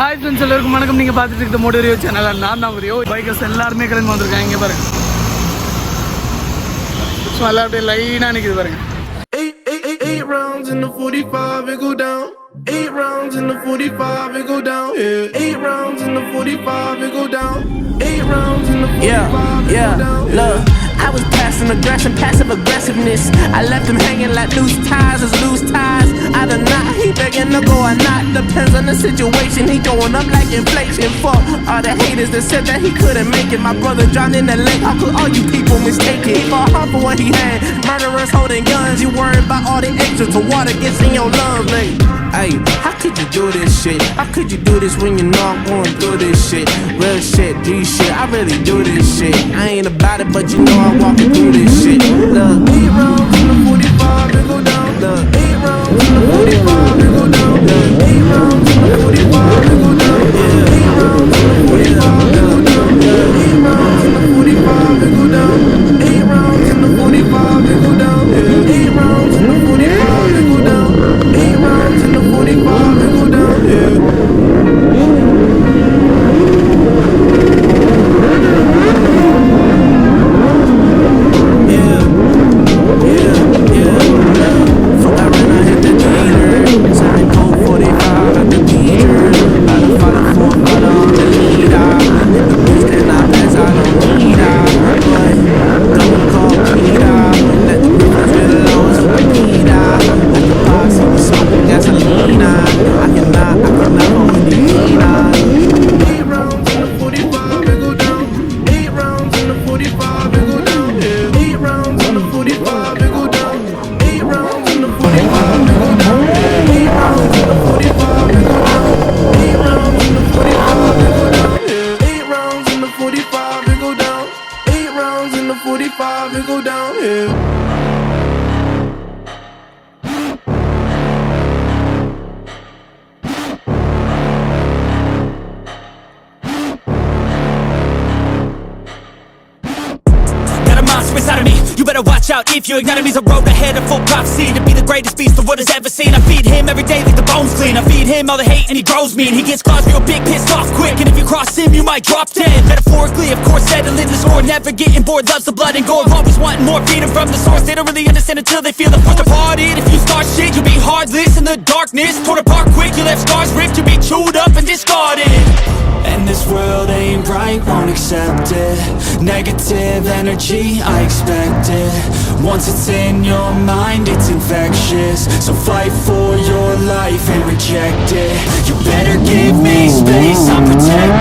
Hi friends எல்லாருக்கும் வணக்கம். நீங்க பார்த்துட்டு இருக்க MotoRio சேனல். நான் தான் ரியோ. பைக்கர்ஸ் எல்லாரும் கிளம்பி வந்திருக்காங்க. இங்க பாருங்க. சும்மா அப்படியே லைனா நிக்குது பாருங்க. 8 rounds in the 45 and go down. 8 rounds in the 45 and go down. 8 rounds in the 45 and go down. 8 rounds in the 45 and go down. Look, I was passing aggression, passive aggressiveness. I left him hanging like loose ties is loose ties. I do not, he begging to go or not. Depends on the situation, he going up like inflation. Fuck all the haters that said that he couldn't make it. My brother drowned in the lake, how could all you people mistake it? He fought hard for what he had, murderers holding guns. You worried about all the extras, the water gets in your lungs, like. Hey, how could you do this shit? How could you do this when you know I'm going through this shit? Real shit, G shit, I really do this shit. I ain't about it, but you know I'm walking through this shit. Look, 8 rounds in the 45 and go down. look, 8 rounds in the 45 and go down. 8 rounds in the 45 and go down. 8 rounds in the 45 and go down. 8 rounds in the 45 and go down. 8 rounds in the 45 and go down. 8 rounds in the 45 and go down. 8 rounds in the 45 and go down. Inside of me, you better watch out. If your enemy's a road ahead of full prophecy to be the greatest beast the world has ever seen. I feed him every day like the bones clean. I feed him all the hate and he grows me, and he gets claws real big, pissed off quick. And if you cross him, you might drop dead. Metaphorically, of course, settling the score, never getting bored, loves the blood and gore, always wanting more, feeding from the source. They don't really understand until they feel the force to part it. If you start shit, you'll be heartless in the darkness, torn apart quick. You left scars ripped, you'll be chewed up and discarded. And this world ain't right, won't accept it. Negative energy, I expect it. Once it's in your mind, it's infectious. So fight for your life and reject it. You better give me space, I'm protected.